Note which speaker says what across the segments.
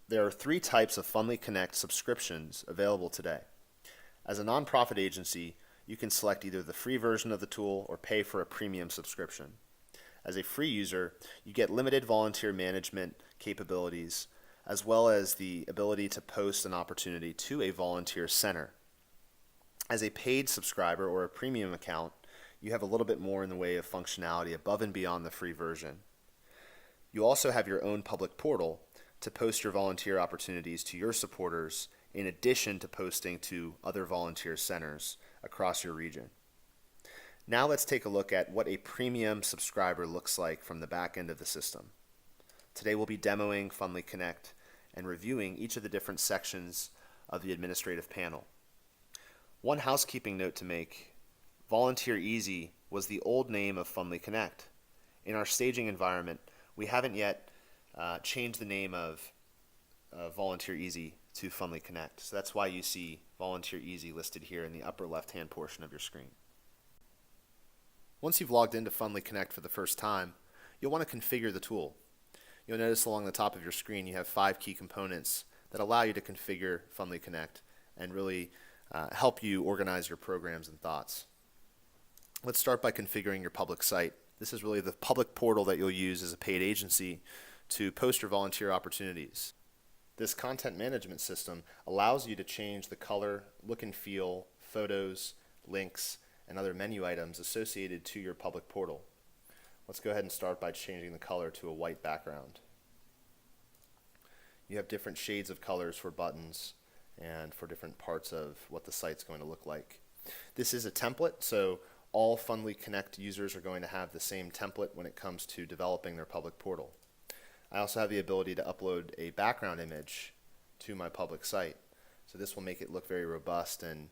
Speaker 1: There are three types of FundlyConnect subscriptions available today. As a nonprofit agency, you can select either the free version of the tool or pay for a premium subscription. As a free user, you get limited volunteer management capabilities, as well as the ability to post an opportunity to a volunteer center. As a paid subscriber or a premium account, you have a little bit more in the way of functionality above and beyond the free version. You also have your own public portal to post your volunteer opportunities to your supporters in addition to posting to other volunteer centers across your region. Now let's take a look at what a premium subscriber looks like from the back end of the system. Today we'll be demoing FundlyConnect and reviewing each of the different sections of the administrative panel. One housekeeping note to make: Volunteer Easy was the old name of FundlyConnect. In our staging environment, we haven't yet changed the name of Volunteer Easy to FundlyConnect. So that's why you see Volunteer Easy listed here in the upper left-hand portion of your screen. Once you've logged into FundlyConnect for the first time, you'll want to configure the tool. You'll notice along the top of your screen you have 5 key components that allow you to configure FundlyConnect and really help you organize your programs and thoughts. Let's start by configuring your public site. This is really the public portal that you'll use as a paid agency to post your volunteer opportunities. This content management system allows you to change the color, look and feel, photos, links, and other menu items associated to your public portal. Let's go ahead and start by changing the color to a white background. You have different shades of colors for buttons and for different parts of what the site's going to look like. This is a template, so all FundlyConnect users are going to have the same template when it comes to developing their public portal. I also have the ability to upload a background image to my public site, so this will make it look very robust and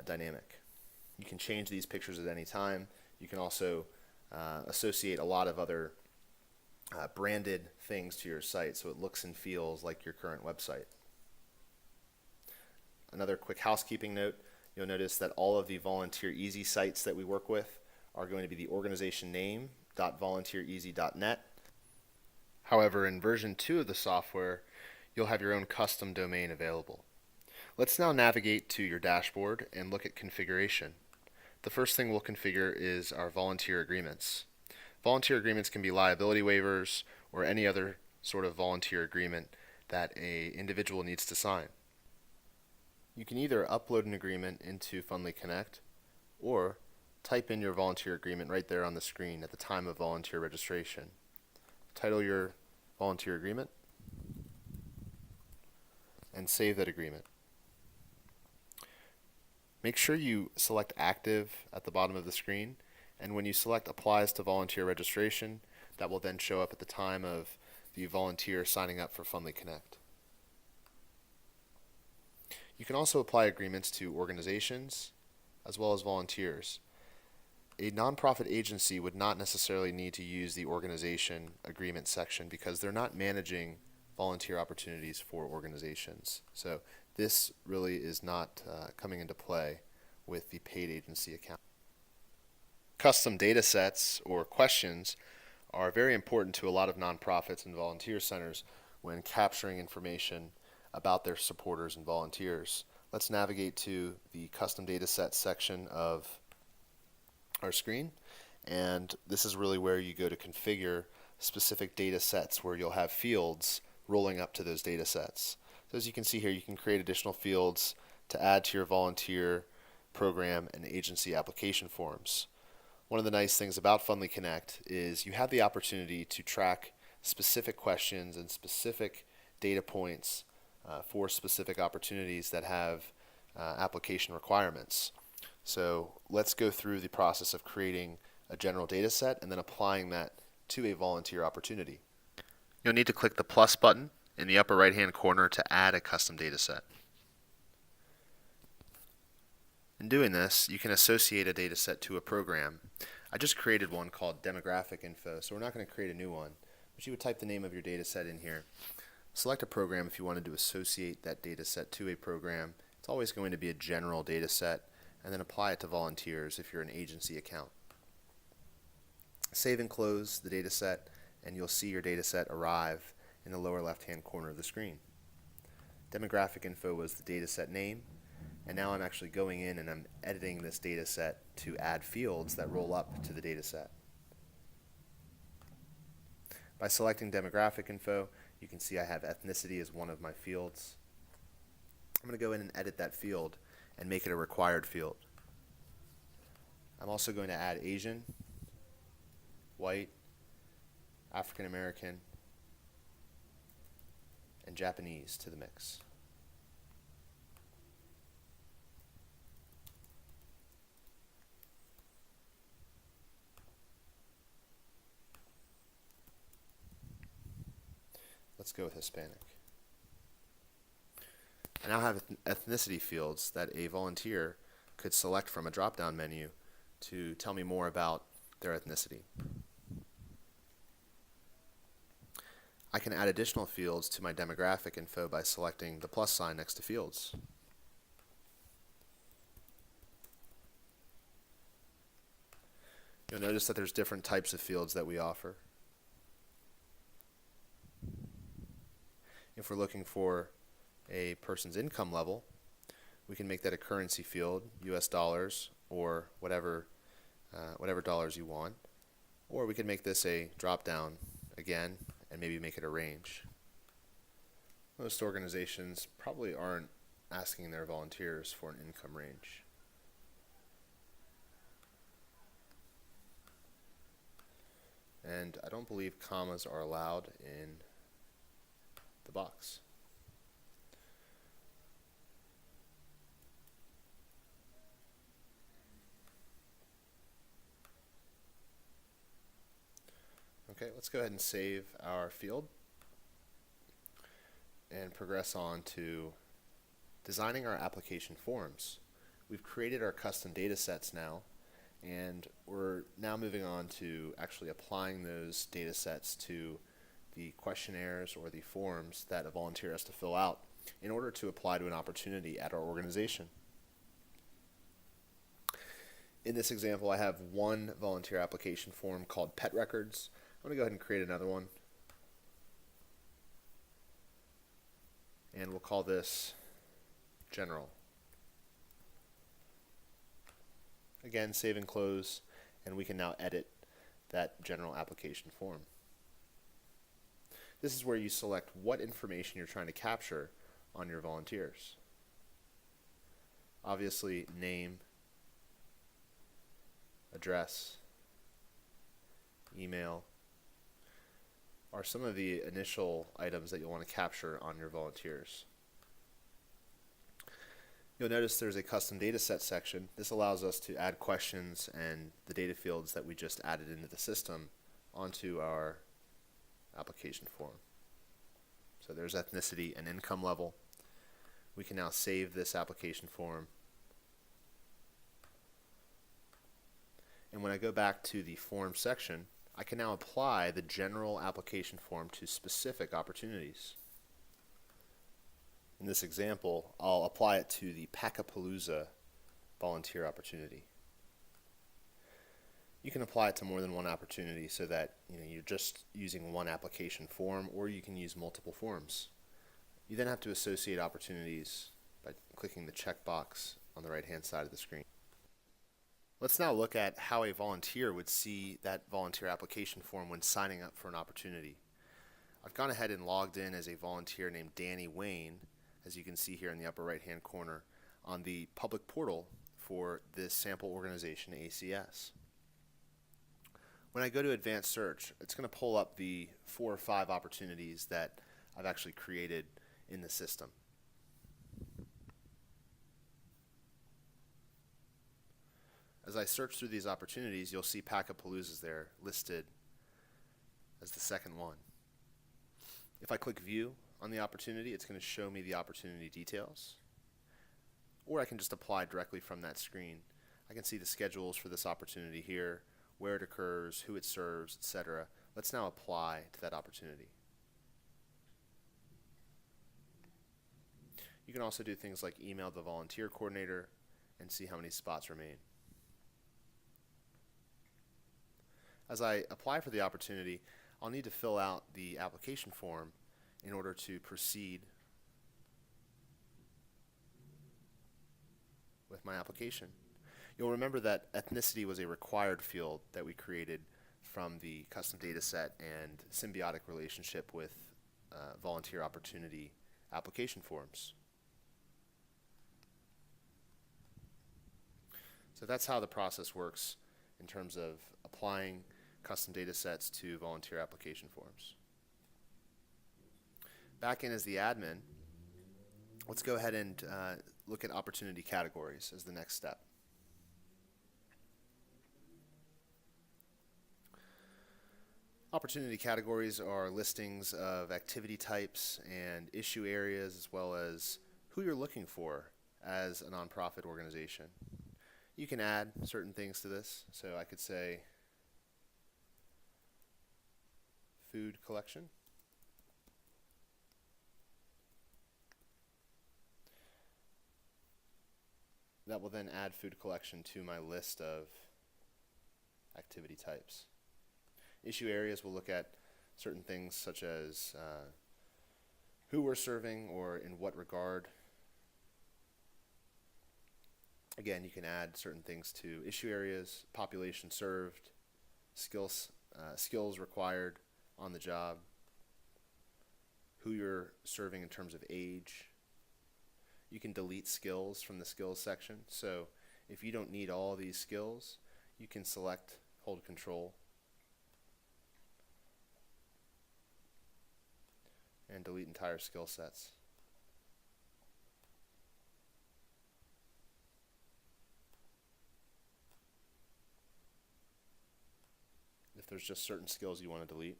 Speaker 1: dynamic. You can change these pictures at any time. You can also associate a lot of other branded things to your site so it looks and feels like your current website. Another quick housekeeping note: you'll notice that all of the Volunteer Easy sites that we work with are going to be the organization name .volunteereasy.net. However, in version 2 of the software, you'll have your own custom domain available. Let's now navigate to your dashboard and look at configuration. The first thing we'll configure is our volunteer agreements. Volunteer agreements can be liability waivers or any other sort of volunteer agreement that an individual needs to sign. You can either upload an agreement into FundlyConnect or type in your volunteer agreement right there on the screen at the time of volunteer registration. Title your volunteer agreement and save that agreement. Make sure you select Active at the bottom of the screen, and when you select Applies to Volunteer Registration, that will then show up at the time of the volunteer signing up for FundlyConnect. You can also apply agreements to organizations as well as volunteers. A nonprofit agency would not necessarily need to use the organization agreement section because they're not managing volunteer opportunities for organizations. So this really is not coming into play with the paid agency account. Custom data sets or questions are very important to a lot of nonprofits and volunteer centers when capturing information about their supporters and volunteers. Let's navigate to the custom data set section of our screen, and this is really where you go to configure specific data sets where you'll have fields rolling up to those data sets. So as you can see here, you can create additional fields to add to your volunteer program and agency application forms. One of the nice things about FundlyConnect is you have the opportunity to track specific questions and specific data points for specific opportunities that have application requirements. So let's go through the process of creating a general data set and then applying that to a volunteer opportunity. You'll need to click the plus button in the upper right hand corner to add a custom data set. In doing this, you can associate a data set to a program. I just created one called demographic info, so we're not going to create a new one, but you would type the name of your data set in here. Select a program if you wanted to associate that data set to a program. It's always going to be a general data set, and then apply it to volunteers if you're an agency account. Save and close the data set, and you'll see your data set arrive in the lower left hand corner of the screen. Demographic info was the data set name, and now I'm actually going in and I'm editing this data set to add fields that roll up to the data set. By selecting demographic info, you can see I have ethnicity as one of my fields. I'm going to go in and edit that field and make it a required field. I'm also going to add Asian, white, African American, and Japanese to the mix. Let's go with Hispanic. I now have ethnicity fields that a volunteer could select from a drop-down menu to tell me more about their ethnicity. I can add additional fields to my demographic info by selecting the plus sign next to fields. You'll notice that there's different types of fields that we offer. If we're looking for a person's income level, we can make that a currency field, US dollars, or whatever dollars you want. Or we can make this a drop-down again, and maybe make it a range. Most organizations probably aren't asking their volunteers for an income range. And I don't believe commas are allowed in the box. Okay, let's go ahead and save our field and progress on to designing our application forms. We've created our custom data sets now, and we're now moving on to actually applying those data sets to the questionnaires or the forms that a volunteer has to fill out in order to apply to an opportunity at our organization. In this example, I have one volunteer application form called Pet Records. I'm going to go ahead and create another one. And we'll call this General. Again, save and close, and we can now edit that general application form. This is where you select what information you're trying to capture on your volunteers. Obviously, name, address, email are some of the initial items that you'll want to capture on your volunteers. You'll notice there's a custom data set section. This allows us to add questions and the data fields that we just added into the system onto our application form. So there's ethnicity and income level. We can now save this application form. And when I go back to the form section, I can now apply the general application form to specific opportunities. In this example, I'll apply it to the Packapalooza volunteer opportunity. You can apply it to more than one opportunity so that you're just using one application form, or you can use multiple forms. You then have to associate opportunities by clicking the checkbox on the right-hand side of the screen. Let's now look at how a volunteer would see that volunteer application form when signing up for an opportunity. I've gone ahead and logged in as a volunteer named Danny Wayne, as you can see here in the upper right-hand corner, on the public portal for this sample organization, ACS. When I go to advanced search, it's going to pull up the 4 or 5 opportunities that I've actually created in the system. As I search through these opportunities, you'll see Packapalooza's there listed as the second one. If I click View on the opportunity, it's going to show me the opportunity details. Or I can just apply directly from that screen. I can see the schedules for this opportunity here, where it occurs, who it serves, etc. Let's now apply to that opportunity. You can also do things like email the volunteer coordinator and see how many spots remain. As I apply for the opportunity, I'll need to fill out the application form in order to proceed of my application. You'll remember that ethnicity was a required field that we created from the custom data set and symbiotic relationship with volunteer opportunity application forms. So that's how the process works in terms of applying custom data sets to volunteer application forms. Back in as the admin, let's go ahead and look at opportunity categories as the next step. Opportunity categories are listings of activity types and issue areas, as well as who you're looking for as a nonprofit organization. You can add certain things to this, so I could say food collection. That will then add food collection to my list of activity types. Issue areas will look at certain things such as who we're serving or in what regard. Again, you can add certain things to issue areas, population served, skills required on the job, who you're serving in terms of age. You can delete skills from the skills section. So if you don't need all these skills, you can select, hold control, and delete entire skill sets. If there's just certain skills you want to delete,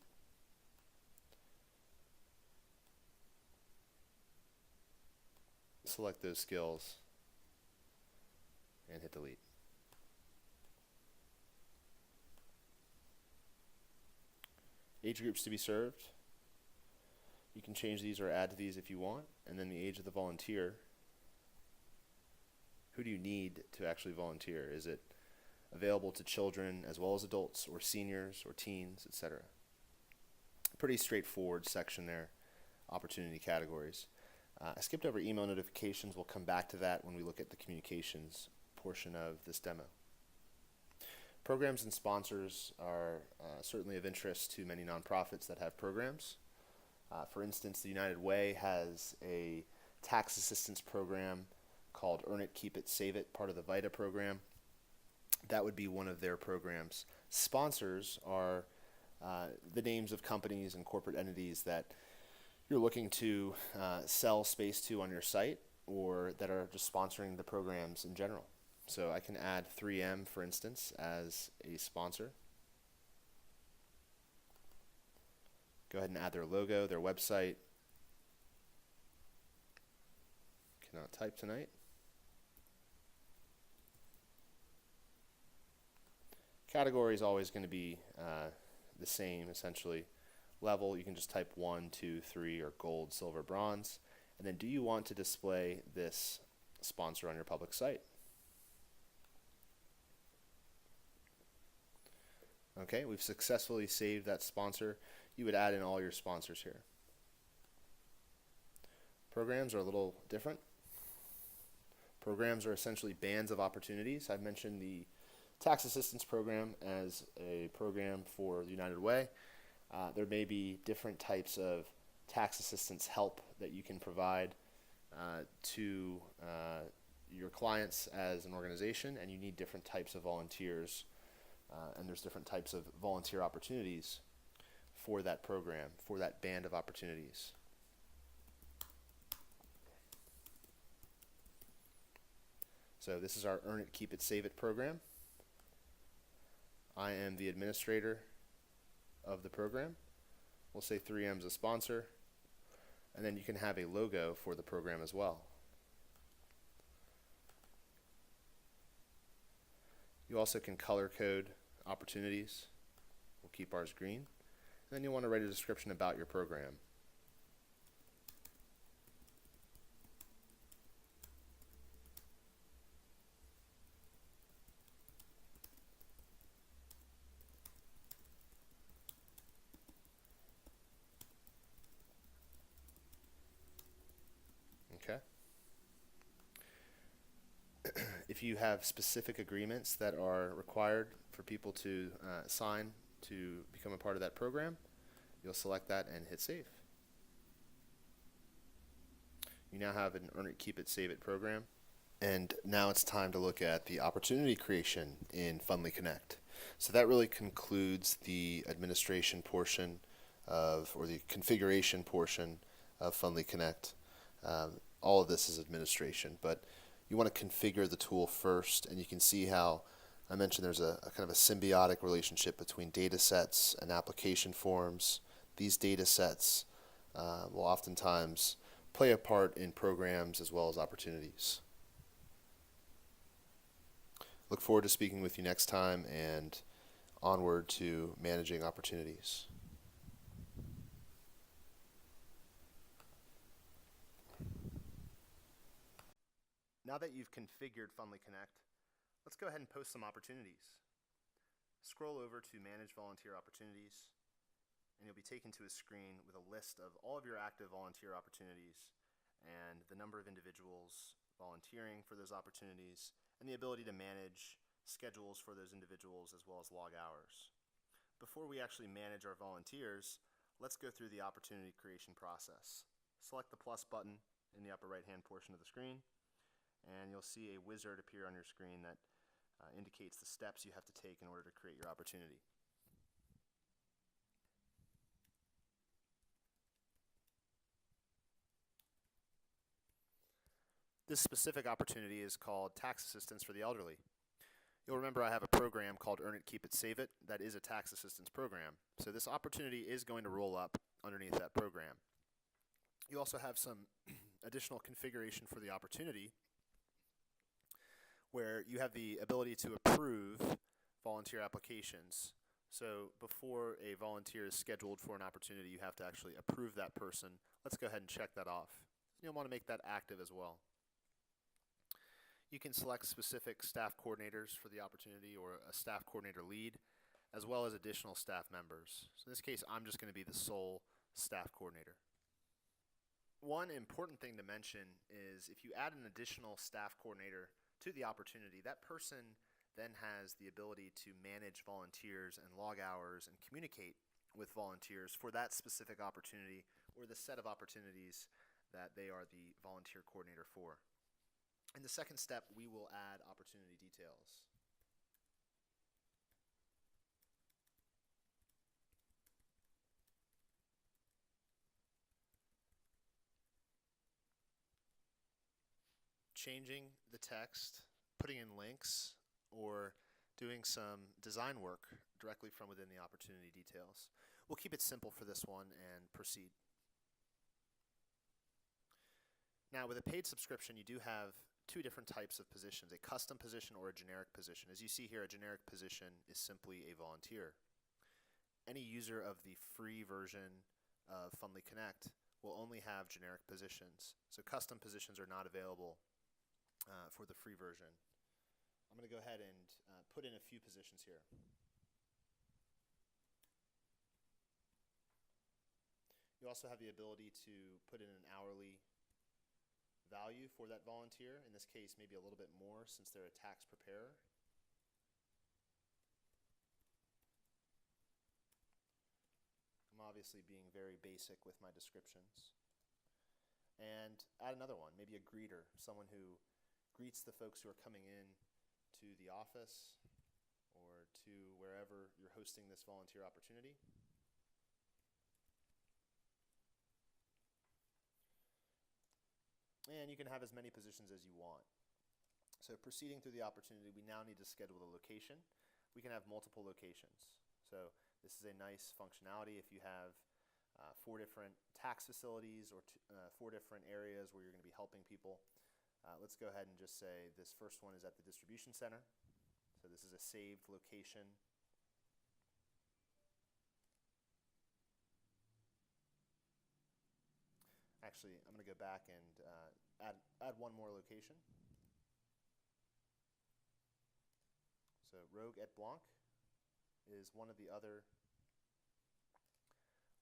Speaker 1: select those skills and hit delete. Age groups to be served. You can change these or add to these if you want. And then the age of the volunteer. Who do you need to actually volunteer? Is it available to children as well as adults or seniors or teens, etc.? Pretty straightforward section there, opportunity categories. I skipped over email notifications. We'll come back to that when we look at the communications portion of this demo. Programs and sponsors are certainly of interest to many nonprofits that have programs. For instance, the United Way has a tax assistance program called Earn It, Keep It, Save It, part of the VITA program. That would be one of their programs. Sponsors are the names of companies and corporate entities that you're looking to sell space to on your site, or that are just sponsoring the programs in general. So I can add 3M, for instance, as a sponsor. Go ahead and add their logo, their website. Cannot type tonight. Category is always going to be the same, essentially. Level, you can just type 1, 2, 3, or gold, silver, bronze. And then do you want to display this sponsor on your public site? Okay, we've successfully saved that sponsor. You would add in all your sponsors here. Programs are a little different. Programs are essentially bands of opportunities. I've mentioned the tax assistance program as a program for the United Way. There may be different types of tax assistance help that you can provide to your clients as an organization, and you need different types of volunteers, and there's different types of volunteer opportunities for that program, for that band of opportunities. So this is our Earn It, Keep It, Save It program. I am the administrator of the program. We'll say 3M is a sponsor, and then you can have a logo for the program as well. You also can color code opportunities. We'll keep ours green. And then you want to write a description about your program. Okay. If you have specific agreements that are required for people to sign to become a part of that program, you'll select that and hit save. You now have an Earn It, Keep It, Save It program. And now it's time to look at the opportunity creation in FundlyConnect. So that really concludes the administration portion of, or the configuration portion of FundlyConnect. All of this is administration, but you want to configure the tool first, and you can see how I mentioned there's a kind of a symbiotic relationship between data sets and application forms. These data sets will oftentimes play a part in programs as well as opportunities. Look forward to speaking with you next time, and onward to managing opportunities. Now that you've configured FundlyConnect, let's go ahead and post some opportunities. Scroll over to Manage Volunteer Opportunities, and you'll be taken to a screen with a list of all of your active volunteer opportunities and the number of individuals volunteering for those opportunities, and the ability to manage schedules for those individuals as well as log hours. Before we actually manage our volunteers, let's go through the opportunity creation process. Select the plus button in the upper right hand portion of the screen, and you'll see a wizard appear on your screen that indicates the steps you have to take in order to create your opportunity. This specific opportunity is called Tax Assistance for the Elderly. You'll remember I have a program called Earn It, Keep It, Save It that is a tax assistance program. So this opportunity is going to roll up underneath that program. You also have some additional configuration for the opportunity where you have the ability to approve volunteer applications. So before a volunteer is scheduled for an opportunity, you have to actually approve that person. Let's go ahead and check that off. You'll want to make that active as well. You can select specific staff coordinators for the opportunity or a staff coordinator lead, as well as additional staff members. So in this case, I'm just going to be the sole staff coordinator. One important thing to mention is if you add an additional staff coordinator to the opportunity, that person then has the ability to manage volunteers and log hours and communicate with volunteers for that specific opportunity or the set of opportunities that they are the volunteer coordinator for. In the second step, we will add opportunity details. Changing the text, putting in links, or doing some design work directly from within the opportunity details. We'll keep it simple for this one and proceed. Now, with a paid subscription, you do have two different types of positions, a custom position or a generic position. As you see here, a generic position is simply a volunteer. Any user of the free version of FundlyConnect will only have generic positions. So custom positions are not available for the free version. I'm going to go ahead and put in a few positions here. You also have the ability to put in an hourly value for that volunteer. In this case, maybe a little bit more since they're a tax preparer. I'm obviously being very basic with my descriptions. And add another one, maybe a greeter, someone who greets the folks who are coming in to the office or to wherever you're hosting this volunteer opportunity. And you can have as many positions as you want. So proceeding through the opportunity, we now need to schedule the location. We can have multiple locations. So this is a nice functionality if you have 4 different tax facilities or 4 different areas where you're going to be helping people. Let's go ahead and just say this first one is at the distribution center. So this is a saved location. Actually, I'm going to go back and add one more location. So Rogue et Blanc is one of the other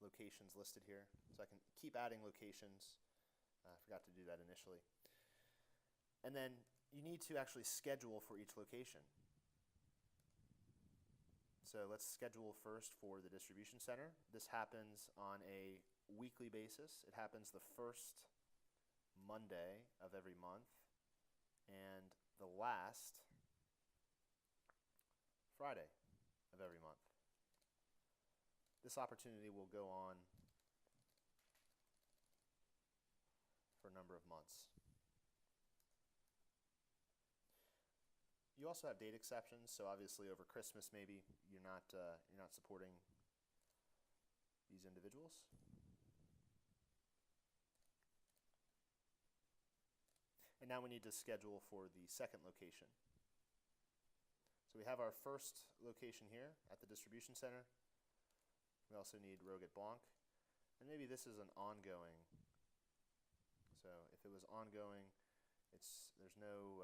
Speaker 1: locations listed here. So I can keep adding locations. I forgot to do that initially. And then you need to actually schedule for each location. So let's schedule first for the distribution center. This happens on a weekly basis. It happens the first Monday of every month and the last Friday of every month. This opportunity will go on for a number of months. You also have date exceptions, so obviously over Christmas maybe you're not supporting these individuals. And now we need to schedule for the second location. So we have our first location here at the distribution center. We also need Roget Blanc. And maybe this is an ongoing. So if it was ongoing, there's no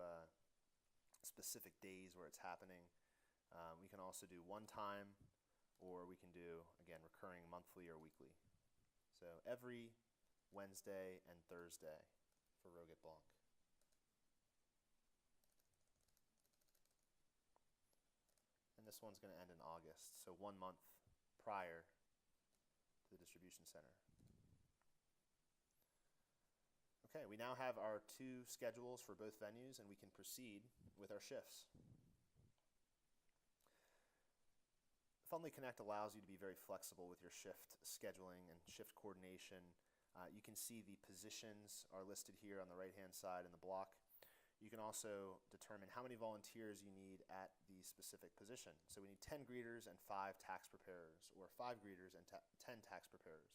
Speaker 1: specific days where it's happening. We can also do one time, or we can do, again, recurring monthly or weekly. So every Wednesday and Thursday for Roget Blanc. And this one's going to end in August, so 1 month prior to the distribution center. Okay, we now have our 2 schedules for both venues, and we can proceed with our shifts. FundlyConnect allows you to be very flexible with your shift scheduling and shift coordination. You can see the positions are listed here on the right-hand side in the block. You can also determine how many volunteers you need at the specific position. So we need 10 greeters and 5 tax preparers, or 5 greeters and 10 tax preparers.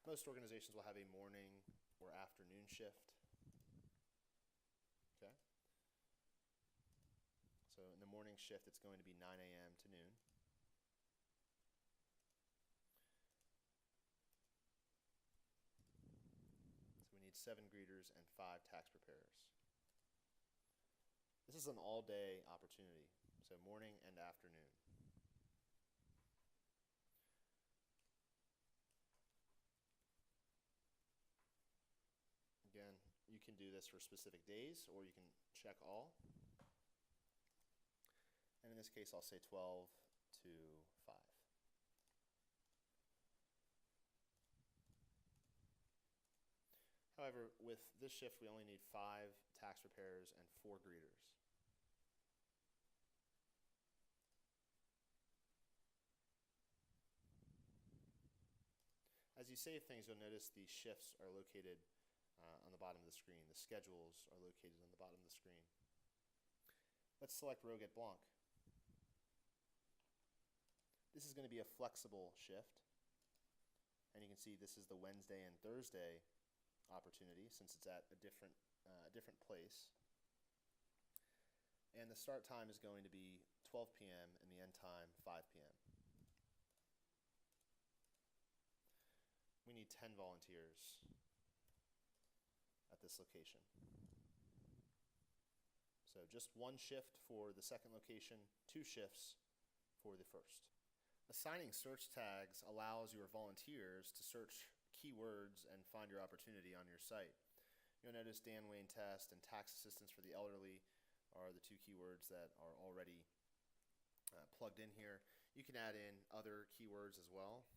Speaker 1: Most organizations will have a morning or afternoon shift. Okay. So in the morning shift, it's going to be 9 a.m. to noon. So we need 7 greeters and 5 tax preparers. This is an all-day opportunity, so morning and afternoon. Again, you can do this for specific days, or you can check all. And in this case, I'll say 12 to 5. However, with this shift, we only need 5 tax preparers and 4 greeters. As you save things, you'll notice the shifts are located on the bottom of the screen. The schedules are located on the bottom of the screen. Let's select Roget Blanc. This is going to be a flexible shift. And you can see this is the Wednesday and Thursday opportunity, since it's at a different place. And the start time is going to be 12 p.m. and the end time 5 p.m. We need 10 volunteers at this location. So just 1 shift for the second location, 2 shifts for the first. Assigning search tags allows your volunteers to search keywords and find your opportunity on your site. You'll notice Dan Wayne Test and tax assistance for the elderly are the 2 keywords that are already plugged in here. You can add in other keywords as well.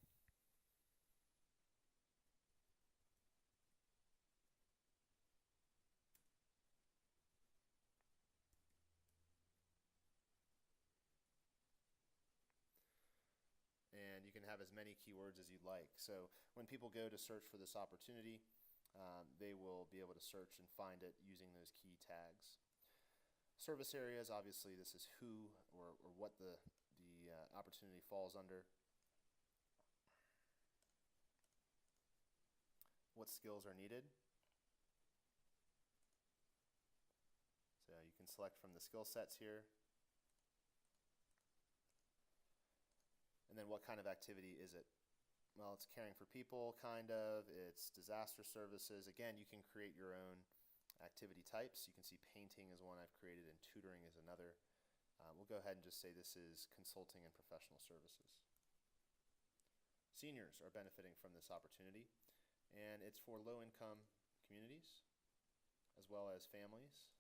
Speaker 1: And you can have as many keywords as you'd like. So when people go to search for this opportunity, they will be able to search and find it using those key tags. Service areas, obviously this is who or what the opportunity falls under. What skills are needed. So you can select from the skill sets here. And then what kind of activity is it? Well, it's caring for people, kind of. It's disaster services. Again, you can create your own activity types. You can see painting is one I've created and tutoring is another. We'll go ahead and just say this is consulting and professional services. Seniors are benefiting from this opportunity, and it's for low-income communities as well as families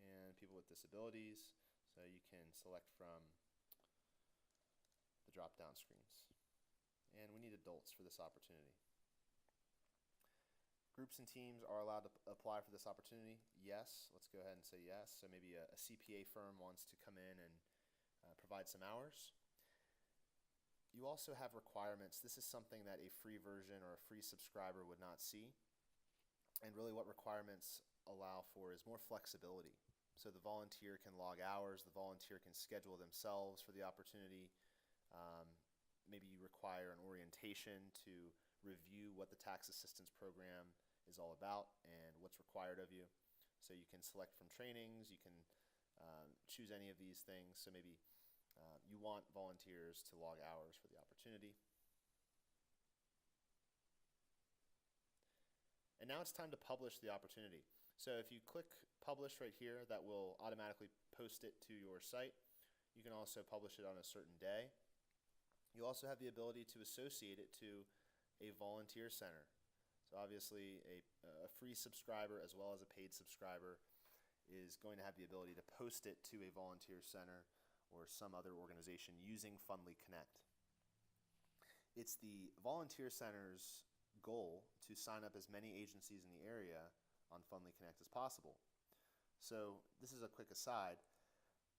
Speaker 1: and people with disabilities. So you can select from the drop-down screens. And we need adults for this opportunity. Groups and teams are allowed to apply for this opportunity. Yes, let's go ahead and say yes. So maybe a CPA firm wants to come in and provide some hours. You also have requirements. This is something that a free version or a free subscriber would not see. And really what requirements allow for is more flexibility. So the volunteer can log hours, the volunteer can schedule themselves for the opportunity. Maybe you require an orientation to review what the tax assistance program is all about and what's required of you. So you can select from trainings, you can choose any of these things. So maybe you want volunteers to log hours for the opportunity. And now it's time to publish the opportunity. So if you click publish right here, that will automatically post it to your site. You can also publish it on a certain day. You also have the ability to associate it to a volunteer center. So obviously a free subscriber as well as a paid subscriber is going to have the ability to post it to a volunteer center or some other organization using FundlyConnect. It's the volunteer center's goal to sign up as many agencies in the area on FundlyConnect as possible. So this is a quick aside,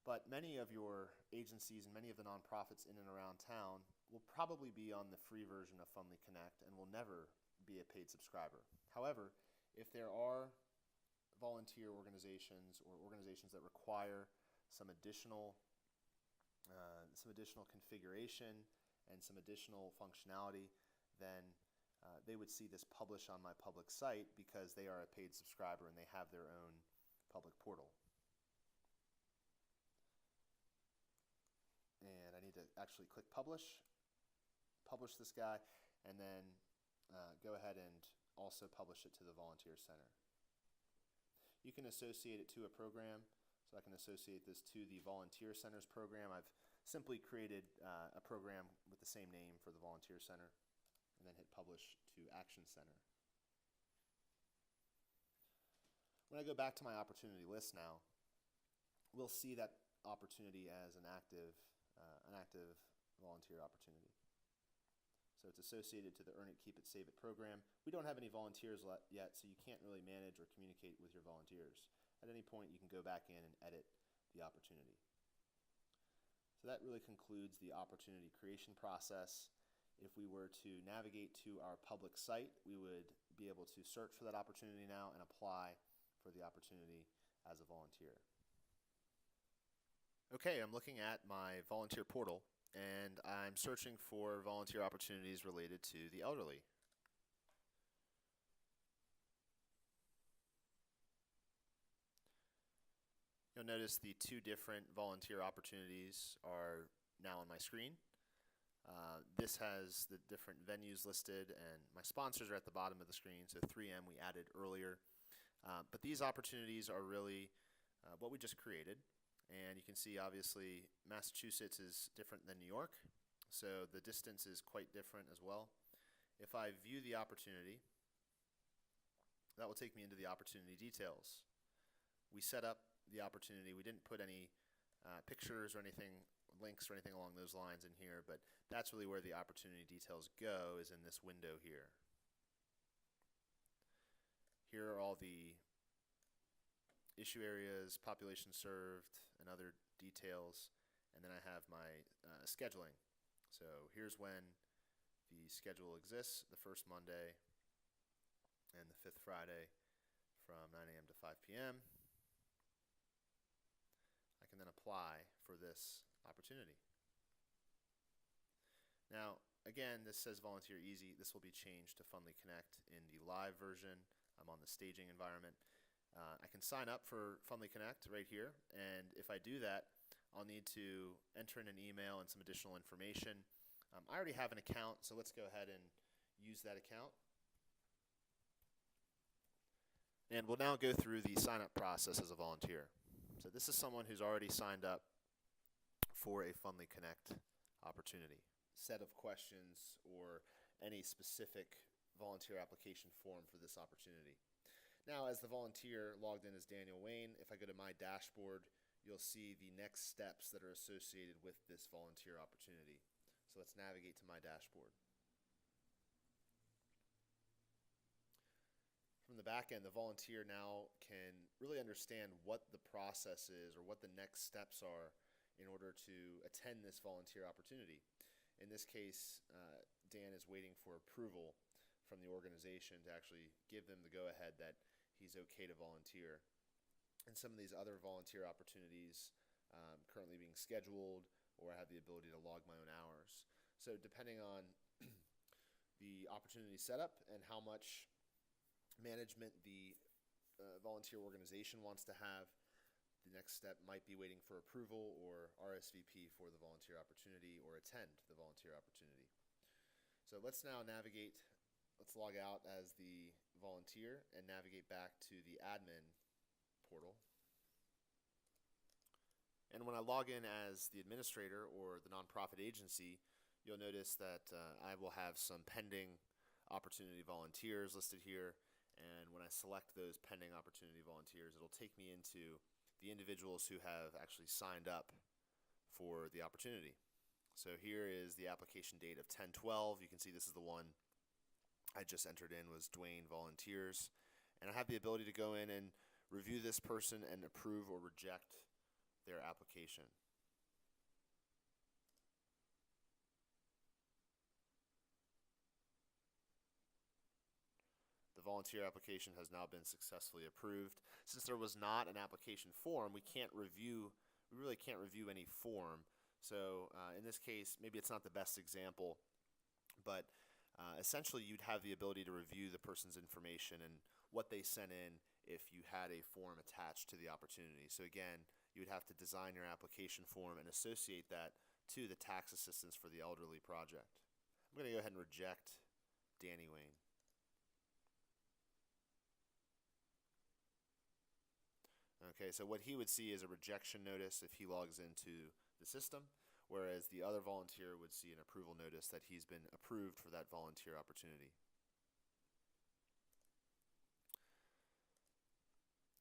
Speaker 1: but many of your agencies and many of the nonprofits in and around town will probably be on the free version of FundlyConnect and will never be a paid subscriber. However, if there are volunteer organizations or organizations that require some additional configuration and some additional functionality, then they would see this publish on my public site because they are a paid subscriber and they have their own public portal. And I need to actually click publish this guy, and then go ahead and also publish it to the volunteer center. You can associate it to a program. So I can associate this to the volunteer center's program. I've simply created a program with the same name for the volunteer center, and then hit publish to Action Center. When I go back to my opportunity list now, we'll see that opportunity as an active volunteer opportunity. So it's associated to the Earn It, Keep It, Save It program. We don't have any volunteers yet, so you can't really manage or communicate with your volunteers. At any point, you can go back in and edit the opportunity. So that really concludes the opportunity creation process. If we were to navigate to our public site, we would be able to search for that opportunity now and apply for the opportunity as a volunteer. Okay, I'm looking at my volunteer portal, and I'm searching for volunteer opportunities related to the elderly. You'll notice the two different volunteer opportunities are now on my screen. This has the different venues listed, and my sponsors are at the bottom of the screen, so 3M we added earlier. But these opportunities are really what we just created. And you can see obviously Massachusetts is different than New York, so the distance is quite different as well. If I view the opportunity, that will take me into the opportunity details. We set up the opportunity. We didn't put any pictures or anything, links or anything along those lines in here, but that's really where the opportunity details go, is in this window here. Here are all the issue areas, population served, and other details, and then I have my scheduling. So here's when the schedule exists: the first Monday and the fifth Friday from 9 a.m. to 5 p.m. I can then apply for this opportunity. Now, again, this says Volunteer Easy. This will be changed to FundlyConnect in the live version. I'm on the staging environment. I can sign up for FundlyConnect right here, and if I do that, I'll need to enter in an email and some additional information. I already have an account, so let's go ahead and use that account. And we'll now go through the sign-up process as a volunteer. So this is someone who's already signed up for a FundlyConnect opportunity. Set of questions or any specific volunteer application form for this opportunity. Now, as the volunteer logged in as Daniel Wayne, if I go to my dashboard, you'll see the next steps that are associated with this volunteer opportunity. So let's navigate to my dashboard. From the back end, the volunteer now can really understand what the process is or what the next steps are in order to attend this volunteer opportunity. In this case, Dan is waiting for approval from the organization to actually give them the go-ahead that he's okay to volunteer. And some of these other volunteer opportunities currently being scheduled, or I have the ability to log my own hours. So depending on the opportunity setup and how much management the volunteer organization wants to have, the next step might be waiting for approval or RSVP for the volunteer opportunity or attend the volunteer opportunity. So let's now navigate, let's log out as the volunteer and navigate back to the admin portal. And when I log in as the administrator or the nonprofit agency, you'll notice that I will have some pending opportunity volunteers listed here. And when I select those pending opportunity volunteers, it'll take me into the individuals who have actually signed up for the opportunity. So here is the application date of 10/12. You can see this is the one I just entered in, was Dwayne Volunteers. And I have the ability to go in and review this person and approve or reject their application. The volunteer application has now been successfully approved. Since there was not an application form, we really can't review any form. So in this case, maybe it's not the best example, but essentially you'd have the ability to review the person's information and what they sent in if you had a form attached to the opportunity. So again, you would have to design your application form and associate that to the tax assistance for the elderly project. I'm going to go ahead and reject Danny Wayne. Okay, so what he would see is a rejection notice if he logs into the system, whereas the other volunteer would see an approval notice that he's been approved for that volunteer opportunity.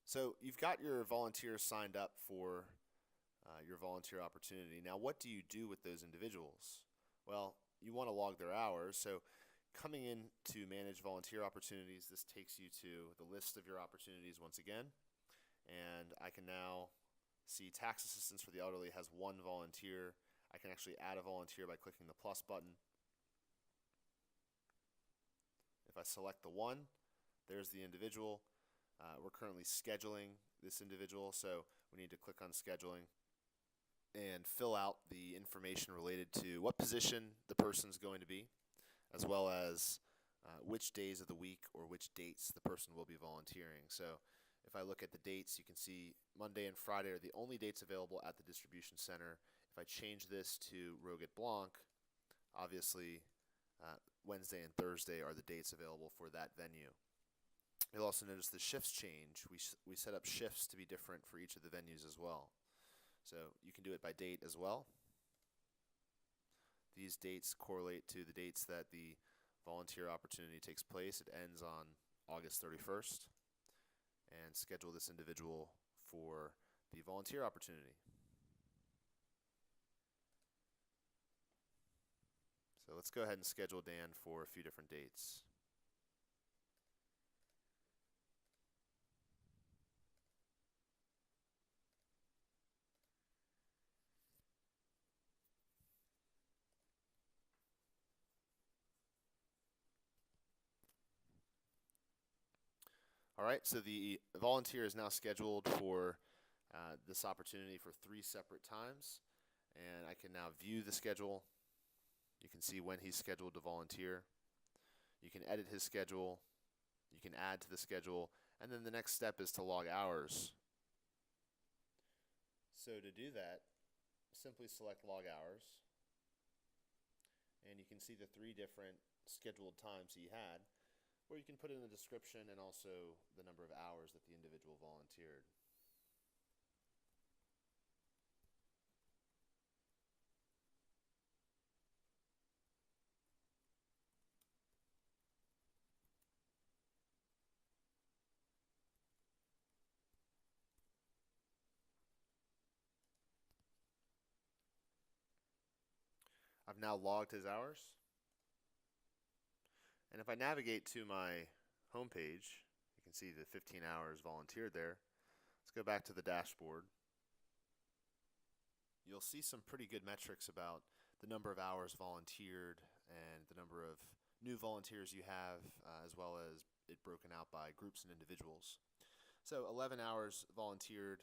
Speaker 1: So you've got your volunteers signed up for your volunteer opportunity. Now, what do you do with those individuals? Well, you want to log their hours. So coming in to manage volunteer opportunities, this takes you to the list of your opportunities once again. And I can now see tax assistance for the elderly has one volunteer. I can actually add a volunteer by clicking the plus button. If I select the one, there's the individual. We're currently scheduling this individual, so we need to click on scheduling and fill out the information related to what position the person's going to be, as well as which days of the week or which dates the person will be volunteering. So if I look at the dates, you can see Monday and Friday are the only dates available at the distribution center. If I change this to Roget Blanc, obviously Wednesday and Thursday are the dates available for that venue. You'll also notice the shifts change. We set up shifts to be different for each of the venues as well. So you can do it by date as well. These dates correlate to the dates that the volunteer opportunity takes place. It ends on August 31st. And schedule this individual for the volunteer opportunity. So let's go ahead and schedule Dan for a few different dates. All right, so the volunteer is now scheduled for this opportunity for 3 separate times, and I can now view the schedule. You can see when he's scheduled to volunteer. You can edit his schedule. You can add to the schedule, and then the next step is to log hours. So to do that, simply select log hours, and you can see the 3 different scheduled times he had, or you can put in the description and also the number of hours that the individual volunteered. I've now logged his hours. And if I navigate to my home page, you can see the 15 hours volunteered there. Let's go back to the dashboard. You'll see some pretty good metrics about the number of hours volunteered and the number of new volunteers you have, as well as it broken out by groups and individuals. So 11 hours volunteered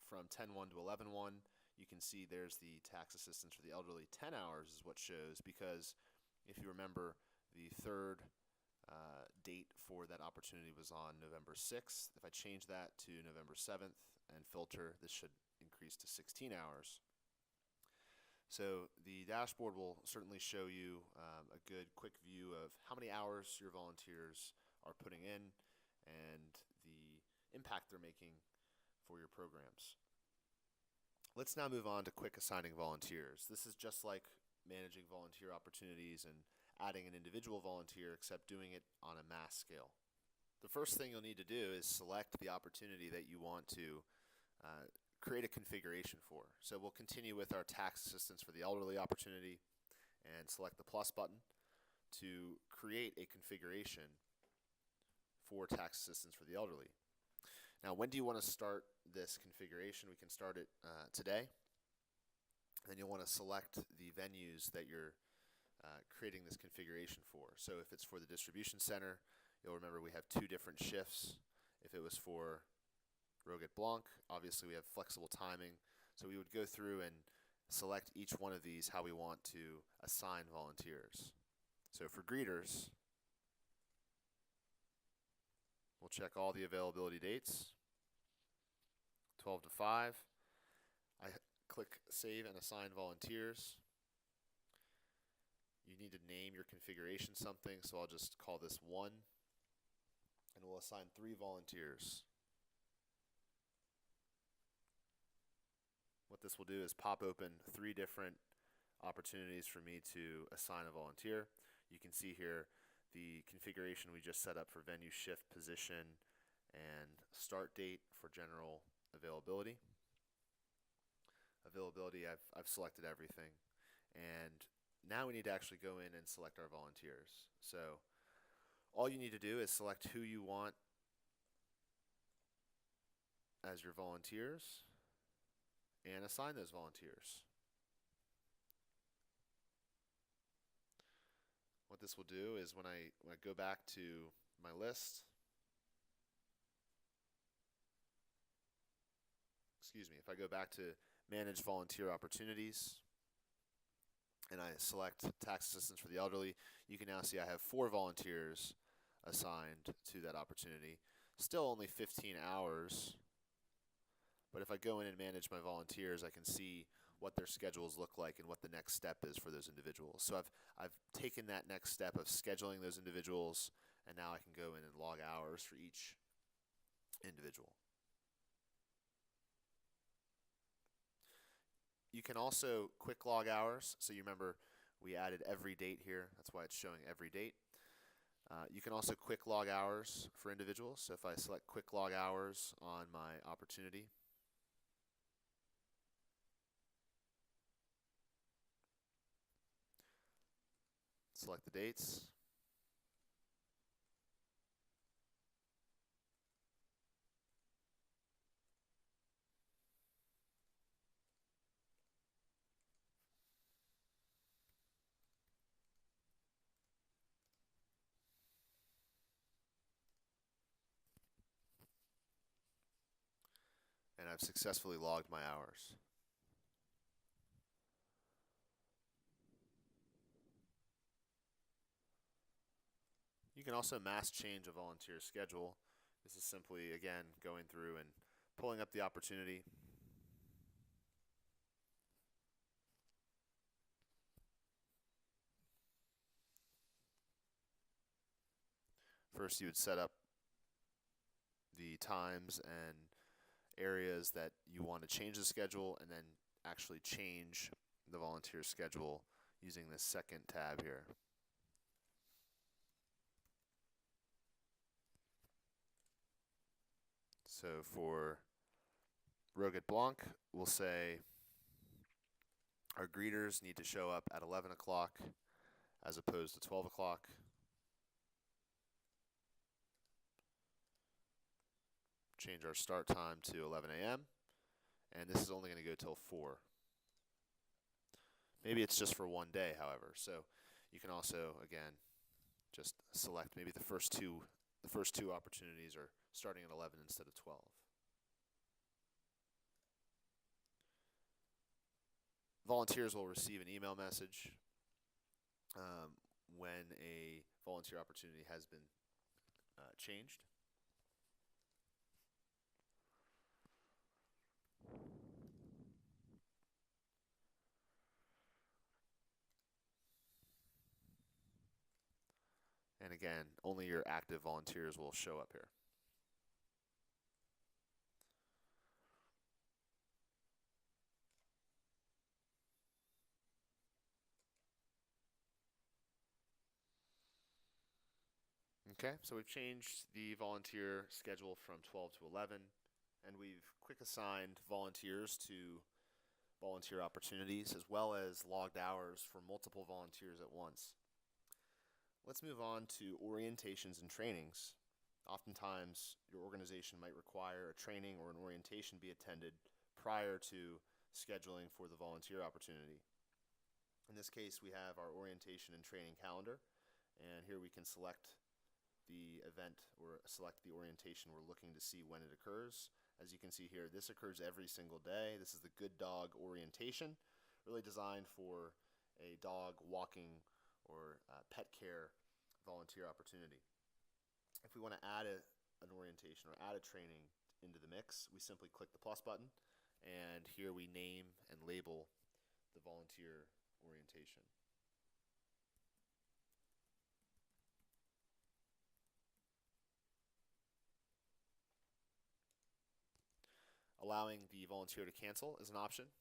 Speaker 1: from 10-1 to 11-1. You can see there's the tax assistance for the elderly. 10 hours is what shows, because if you remember, the third date for that opportunity was on November 6th. If I change that to November 7th and filter, this should increase to 16 hours. So the dashboard will certainly show you a good quick view of how many hours your volunteers are putting in and the impact they're making for your programs. Let's now move on to quick assigning volunteers. This is just like managing volunteer opportunities and adding an individual volunteer, except doing it on a mass scale. The first thing you'll need to do is select the opportunity that you want to create a configuration for. So we'll continue with our tax assistance for the elderly opportunity and select the plus button to create a configuration for tax assistance for the elderly. Now, when do you want to start this configuration? We can start it today. Then you'll want to select the venues that you're creating this configuration for. So if it's for the distribution center, you'll remember we have two different shifts. If it was for Roget Blanc, obviously we have flexible timing. So we would go through and select each one of these how we want to assign volunteers. So for greeters, we'll check all the availability dates. 12 to 5. I click Save and Assign Volunteers. You need to name your configuration something, so I'll just call this 1, and we'll assign 3 volunteers. What this will do is pop open 3 different opportunities for me to assign a volunteer. You can see here the configuration we just set up for venue, shift, position, and start date for general availability. Availability, I've selected everything. And now we need to actually go in and select our volunteers. So all you need to do is select who you want as your volunteers and assign those volunteers. What this will do is when I go back to my list, if I go back to Manage Volunteer Opportunities and I select Tax Assistance for the Elderly, you can now see I have 4 volunteers assigned to that opportunity. Still only 15 hours, but if I go in and manage my volunteers, I can see what their schedules look like and what the next step is for those individuals. So I've taken that next step of scheduling those individuals, and now I can go in and log hours for each individual. You can also quick log hours. So you remember we added every date here. That's why it's showing every date. You can also quick log hours for individuals. So if I select quick log hours on my opportunity, select the dates, and I've successfully logged my hours. You can also mass change a volunteer schedule. This is simply, again, going through and pulling up the opportunity. First, you would set up the times and areas that you want to change the schedule, and then actually change the volunteer schedule using this second tab here. So for Roget Blanc, we'll say Our greeters need to show up at 11 o'clock as opposed to 12 o'clock. Change our start time to 11 a.m. And this is only going to go till 4. Maybe it's just for one day, however. So you can also, again, just select maybe the first two opportunities are starting at 11 instead of 12. Volunteers will receive an email message when a volunteer opportunity has been changed. And again, only your active volunteers will show up here. Okay, so we've changed the volunteer schedule from 12 to 11, and we've quick assigned volunteers to volunteer opportunities as well as logged hours for multiple volunteers at once. Let's move on to orientations and trainings. Oftentimes, your organization might require a training or an orientation be attended prior to scheduling for the volunteer opportunity. In this case, we have our orientation and training calendar, and here we can select the event or select the orientation we're looking to see when it occurs. As you can see here, this occurs every single day. This is the Good Dog Orientation, really designed for a dog walking or pet care volunteer opportunity. If we want to add an orientation or add a training into the mix, we simply click the plus button, and here we name and label the volunteer orientation. Allowing the volunteer to cancel is an option.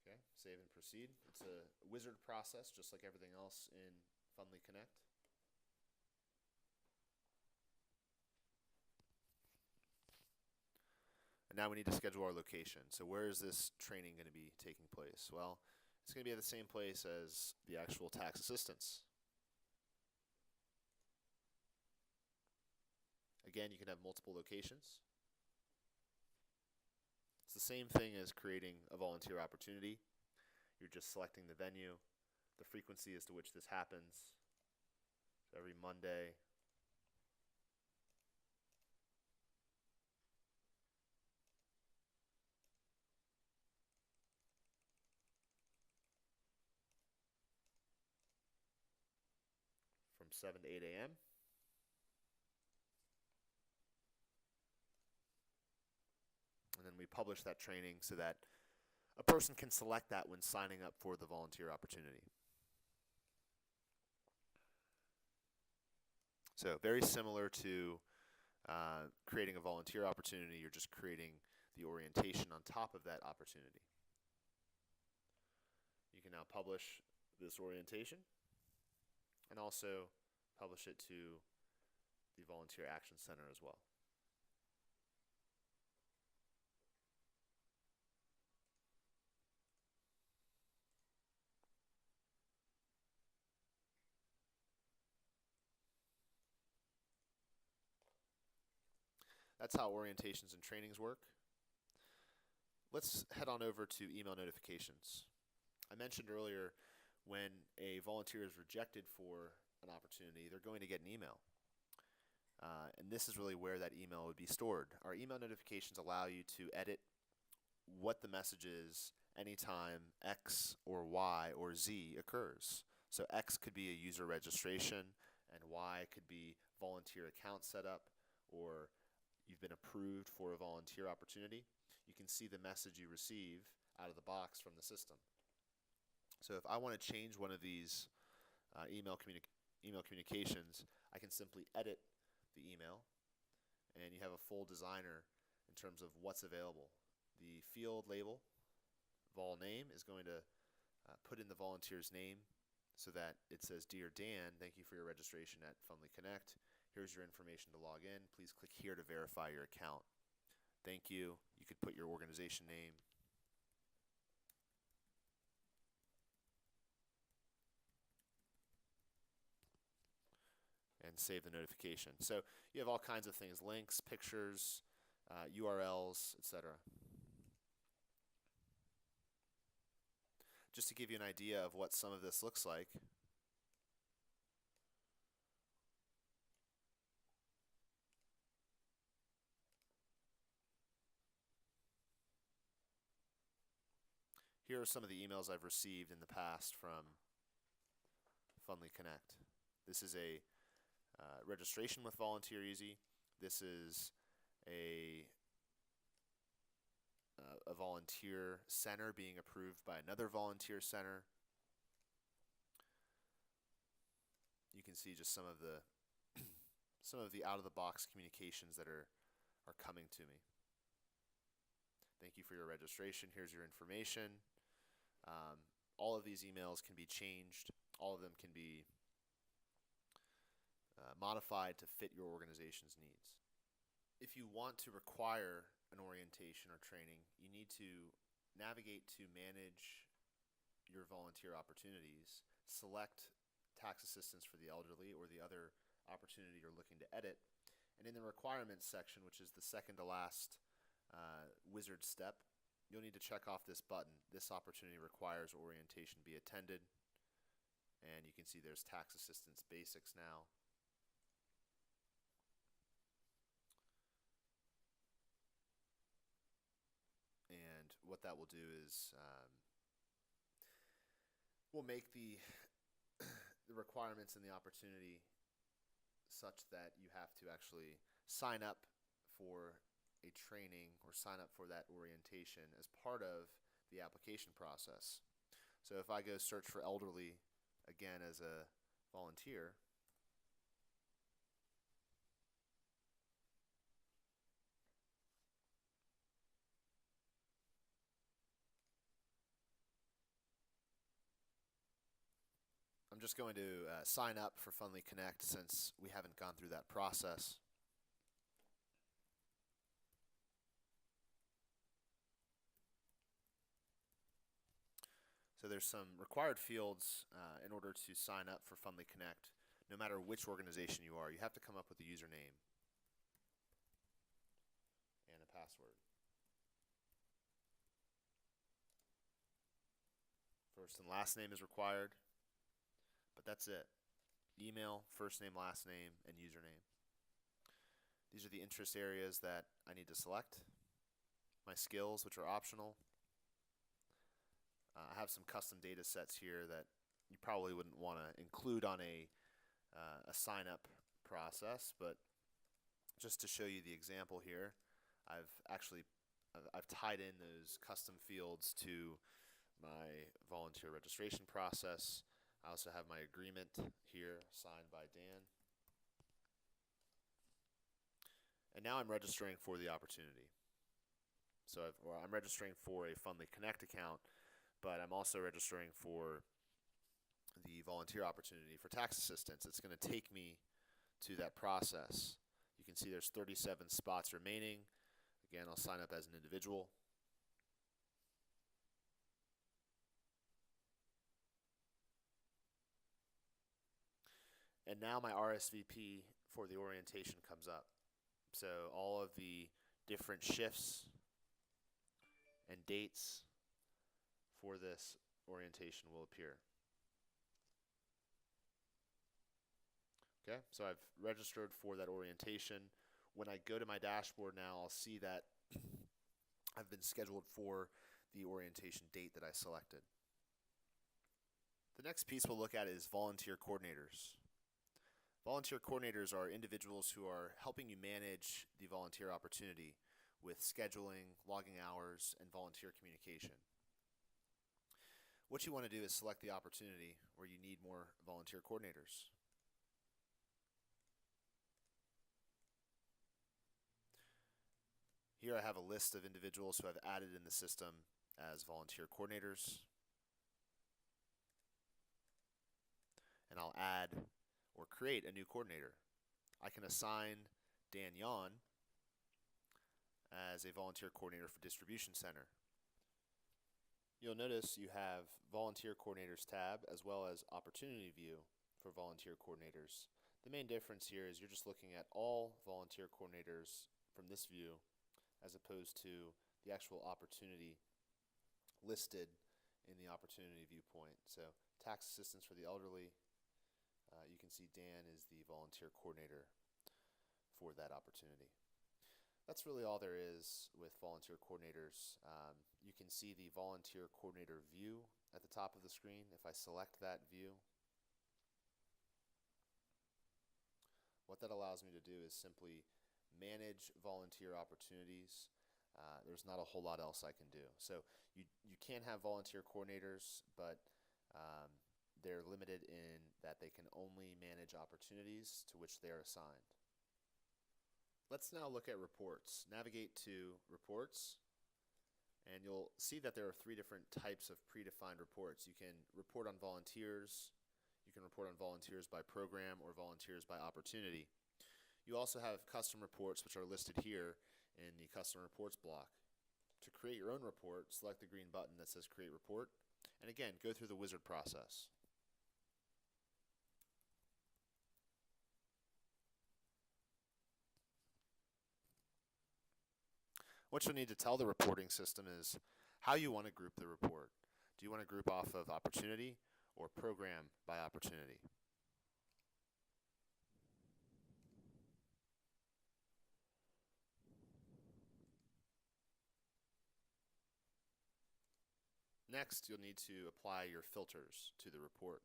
Speaker 1: Okay, save and proceed. It's a wizard process, just like everything else in FundlyConnect. And now we need to schedule our location. So where is this training going to be taking place? Well, it's going to be at the same place as the actual tax assistance. Again, you can have multiple locations. It's the same thing as creating a volunteer opportunity. You're just selecting the venue, the frequency as to which this happens. So every Monday. From 7 to 8 a.m. And then we publish that training so that a person can select that when signing up for the volunteer opportunity. So very similar to creating a volunteer opportunity, you're just creating the orientation on top of that opportunity. You can now publish this orientation and also publish it to the Volunteer Action Center as well. That's how orientations and trainings work. Let's head on over to email notifications. I mentioned earlier when a volunteer is rejected for an opportunity, they're going to get an email. And this is really where that email would be stored. Our email notifications allow you to edit what the message is anytime X or Y or Z occurs. So X could be a user registration, and Y could be volunteer account setup, or you've been approved for a volunteer opportunity. You can see the message you receive out of the box from the system. So if I want to change one of these email communications, I can simply edit the email, and you have a full designer in terms of what's available. The field label vol name is going to put in the volunteer's name so that it says, Dear Dan, thank you for your registration at Fundly Connect. Here's your information to log in. Please click here to verify your account. Thank you. You could put your organization name. And save the notification. So you have all kinds of things, links, pictures, URLs, etc. Just to give you an idea of what some of this looks like, here are some of the emails I've received in the past from Fundly Connect. This is a registration with Volunteer Easy. This is a volunteer center being approved by another volunteer center. You can see just some of the out-of-the-box communications that are coming to me. Thank you for your registration. Here's your information. All of these emails can be changed. All of them can be modified to fit your organization's needs. If you want to require an orientation or training, you need to navigate to manage your volunteer opportunities, select tax assistance for the elderly or the other opportunity you're looking to edit, and in the requirements section, which is the second to last wizard step, you'll need to check off this button. This opportunity requires orientation be attended, and you can see there's tax assistance basics now. And what that will do is we'll make the requirements and the opportunity such that you have to actually sign up for a training or sign up for that orientation as part of the application process. So if I go search for elderly again as a volunteer, I'm just going to sign up for Fundly Connect since we haven't gone through that process. So there's some required fields in order to sign up for Fundly Connect. No matter which organization you are, you have to come up with a username and a password. First and last name is required, but that's it. Email, first name, last name, and username. These are the interest areas that I need to select. My skills, which are optional. I have some custom data sets here that you probably wouldn't want to include on a sign-up process, but just to show you the example here, I've tied in those custom fields to my volunteer registration process. I also have my agreement here signed by Dan. And now I'm registering for the opportunity. So I'm registering for a Fundly Connect account, but I'm also registering for the volunteer opportunity for tax assistance. It's going to take me to that process. You can see there's 37 spots remaining. Again, I'll sign up as an individual. And now my RSVP for the orientation comes up. So all of the different shifts and dates for this orientation will appear. Okay, so I've registered for that orientation. When I go to my dashboard now, I'll see that I've been scheduled for the orientation date that I selected. The next piece we'll look at is volunteer coordinators. Volunteer coordinators are individuals who are helping you manage the volunteer opportunity with scheduling, logging hours, and volunteer communication. What you want to do is select the opportunity where you need more volunteer coordinators. Here I have a list of individuals who I've added in the system. as volunteer coordinators, and I'll add or create a new coordinator. I can assign Dan Yon as a volunteer coordinator for Distribution Center. You'll notice you have Volunteer Coordinators tab as well as Opportunity View for volunteer coordinators. The main difference here is you're just looking at all volunteer coordinators from this view as opposed to the actual opportunity listed in the opportunity viewpoint. So tax assistance for the elderly, you can see Dan is the volunteer coordinator for that opportunity. That's really all there is with volunteer coordinators. You can see the volunteer coordinator view at the top of the screen. If I select that view, what that allows me to do is simply manage volunteer opportunities. There's not a whole lot else I can do. So you can have volunteer coordinators, but they're limited in that they can only manage opportunities to which they are assigned. Let's now look at reports. Navigate to Reports, and you'll see that there are 3 different types of predefined reports. You can report on volunteers, you can report on volunteers by program, or volunteers by opportunity. You also have custom reports, which are listed here in the Custom Reports block. To create your own report, select the green button that says Create Report, and again, go through the wizard process. What you'll need to tell the reporting system is how you want to group the report. Do you want to group off of opportunity or program by opportunity? Next, you'll need to apply your filters to the report.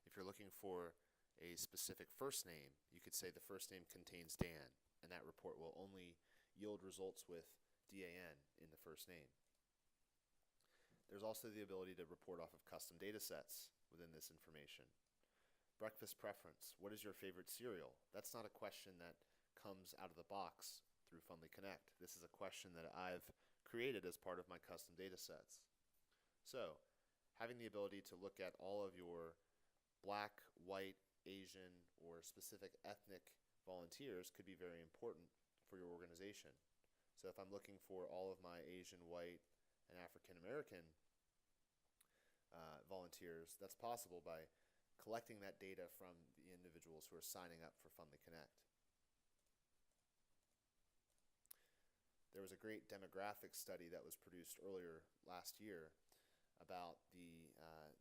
Speaker 1: If you're looking for a specific first name, you could say the first name contains Dan, and that report will only yield results with DAN in the first name. There's also the ability to report off of custom data sets within this information. Breakfast preference. What is your favorite cereal? That's not a question that comes out of the box through FundlyConnect. This is a question that I've created as part of my custom data sets. So, having the ability to look at all of your Black, white, Asian, or specific ethnic volunteers could be very important for your organization. So if I'm looking for all of my Asian, white, and African American volunteers, that's possible by collecting that data from the individuals who are signing up for FundlyConnect. There was a great demographic study that was produced earlier last year about the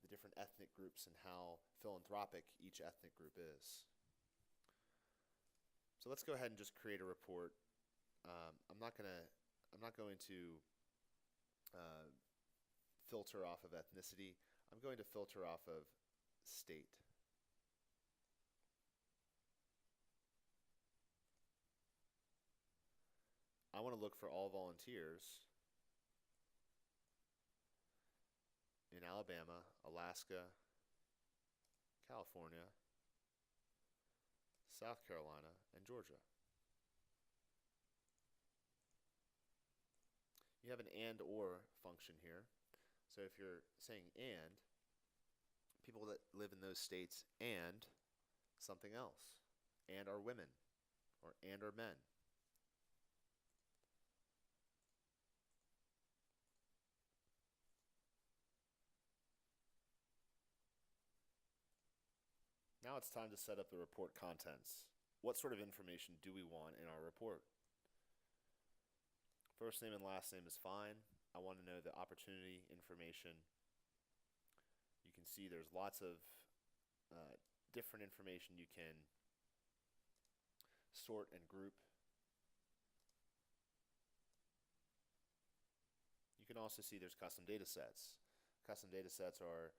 Speaker 1: different ethnic groups and how philanthropic each ethnic group is. So let's go ahead and just create a report. I'm not going to filter off of ethnicity. I'm going to filter off of state. I want to look for all volunteers in Alabama, Alaska, California, South Carolina, and Georgia. You have an and or function here. So if you're saying and, people that live in those states and something else, and are women, or and are men. Now it's time to set up the report contents. What sort of information do we want in our report? First name and last name is fine. I want to know the opportunity information. You can see there's lots of different information you can sort and group. You can also see there's custom data sets. Custom data sets are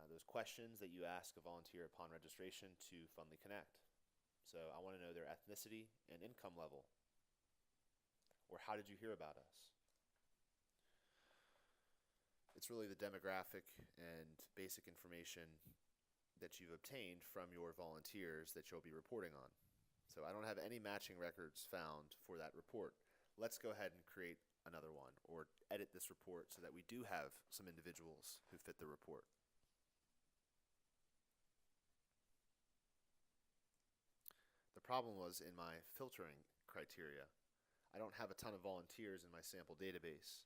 Speaker 1: those questions that you ask a volunteer upon registration to FundlyConnect. So I want to know their ethnicity and income level. Or how did you hear about us? It's really the demographic and basic information that you've obtained from your volunteers that you'll be reporting on. So I don't have any matching records found for that report. Let's go ahead and create another one or edit this report so that we do have some individuals who fit the report. The problem was in my filtering criteria. I don't have a ton of volunteers in my sample database.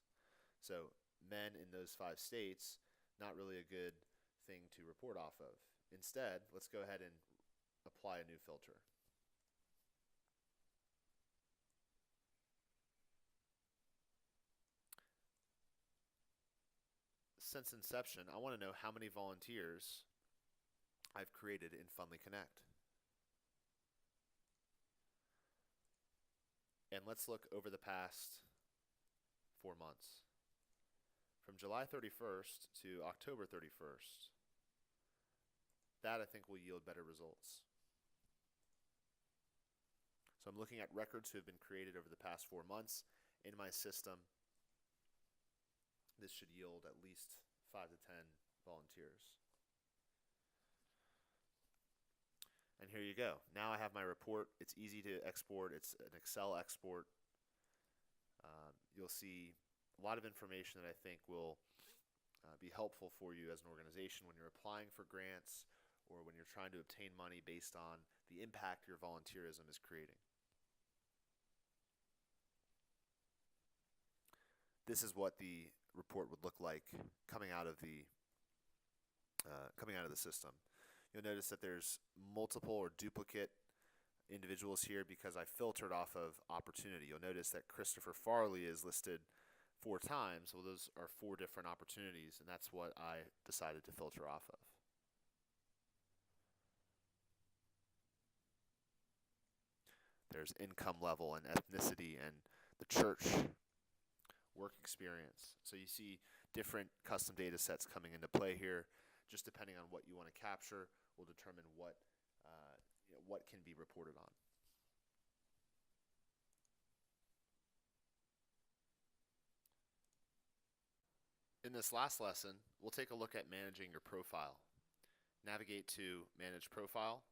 Speaker 1: So men in those 5 states, not really a good thing to report off of. Instead, let's go ahead and apply a new filter. Since inception, I want to know how many volunteers I've created in FundlyConnect. And let's look over the past 4 months. From July 31st to October 31st, that I think will yield better results. So I'm looking at records who have been created over the past 4 months in my system. This should yield at least 5 to 10 volunteers. And here you go. Now I have my report. It's easy to export. It's an Excel export. You'll see a lot of information that I think will be helpful for you as an organization when you're applying for grants or when you're trying to obtain money based on the impact your volunteerism is creating. This is what the report would look like coming out of the system. You'll notice that there's multiple or duplicate individuals here because I filtered off of opportunity. You'll notice that Christopher Farley is listed 4 times. Well, those are 4 different opportunities, and that's what I decided to filter off of. There's income level and ethnicity and the church work experience. So you see different custom data sets coming into play here. Just depending on what you want to capture will determine what can be reported on. In this last lesson, we'll take a look at managing your profile. Navigate to Manage Profile,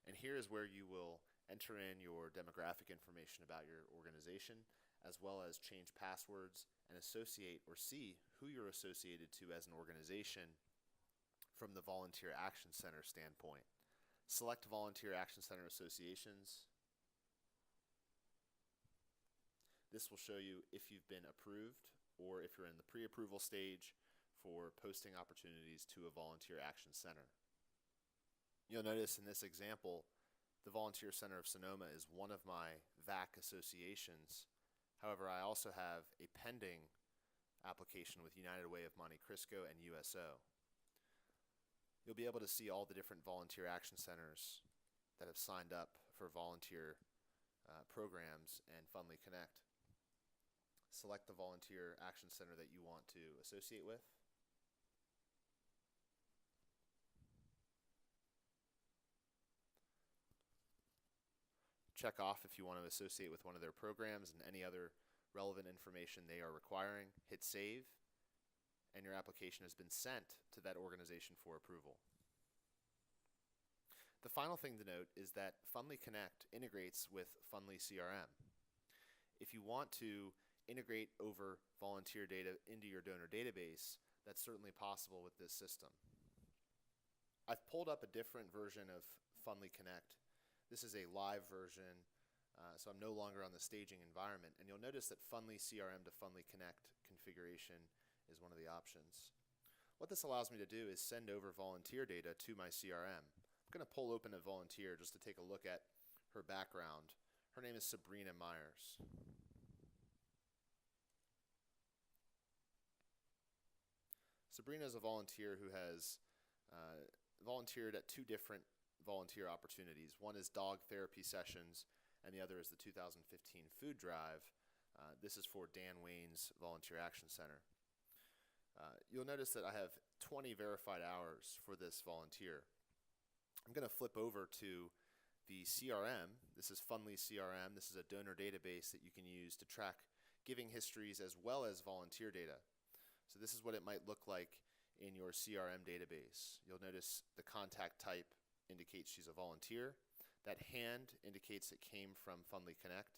Speaker 1: and here is where you will enter in your demographic information about your organization, as well as change passwords and associate or see who you're associated to as an organization from the Volunteer Action Center standpoint. Select Volunteer Action Center associations. This will show you if you've been approved or if you're in the pre-approval stage for posting opportunities to a Volunteer Action Center. You'll notice in this example, the Volunteer Center of Sonoma is one of my VAC associations. However, I also have a pending application with United Way of Monte Cristo and USO. You'll be able to see all the different volunteer action centers that have signed up for volunteer programs and FundlyConnect. Select the volunteer action center that you want to associate with. Check off if you want to associate with one of their programs and any other relevant information they are requiring. Hit save, and your application has been sent to that organization for approval. The final thing to note is that FundlyConnect integrates with Fundly CRM. If you want to integrate over volunteer data into your donor database, that's certainly possible with this system. I've pulled up a different version of FundlyConnect. This is a live version, so I'm no longer on the staging environment. And you'll notice that Fundly CRM to FundlyConnect configuration is one of the options. What this allows me to do is send over volunteer data to my CRM. I'm going to pull open a volunteer just to take a look at her background. Her name is Sabrina Myers. Sabrina is a volunteer who has volunteered at 2 different volunteer opportunities. One is dog therapy sessions, and the other is the 2015 food drive. This is for Dan Wayne's Volunteer Action Center. You'll notice that I have 20 verified hours for this volunteer. I'm going to flip over to the CRM. This is Fundly CRM. This is a donor database that you can use to track giving histories as well as volunteer data. So this is what it might look like in your CRM database. You'll notice the contact type indicates she's a volunteer. That hand indicates it came from FundlyConnect.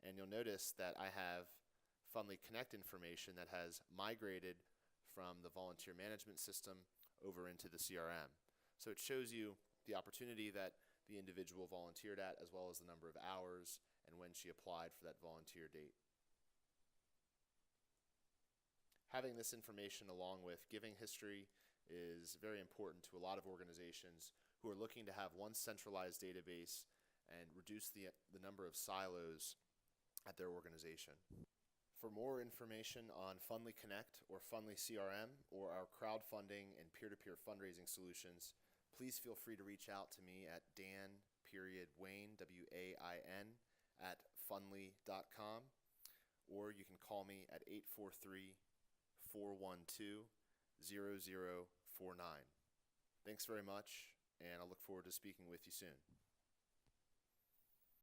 Speaker 1: And you'll notice that I have Fundly Connect information that has migrated from the volunteer management system over into the CRM. So it shows you the opportunity that the individual volunteered at, as well as the number of hours and when she applied for that volunteer date. Having this information along with giving history is very important to a lot of organizations who are looking to have one centralized database and reduce the number of silos at their organization. For more information on Fundly Connect or Fundly CRM or our crowdfunding and peer-to-peer fundraising solutions, please feel free to reach out to me at Dan.Wayne, W-A-I-N, @fundly.com, or you can call me at 843-412-0049. Thanks very much, and I look forward to speaking with you soon.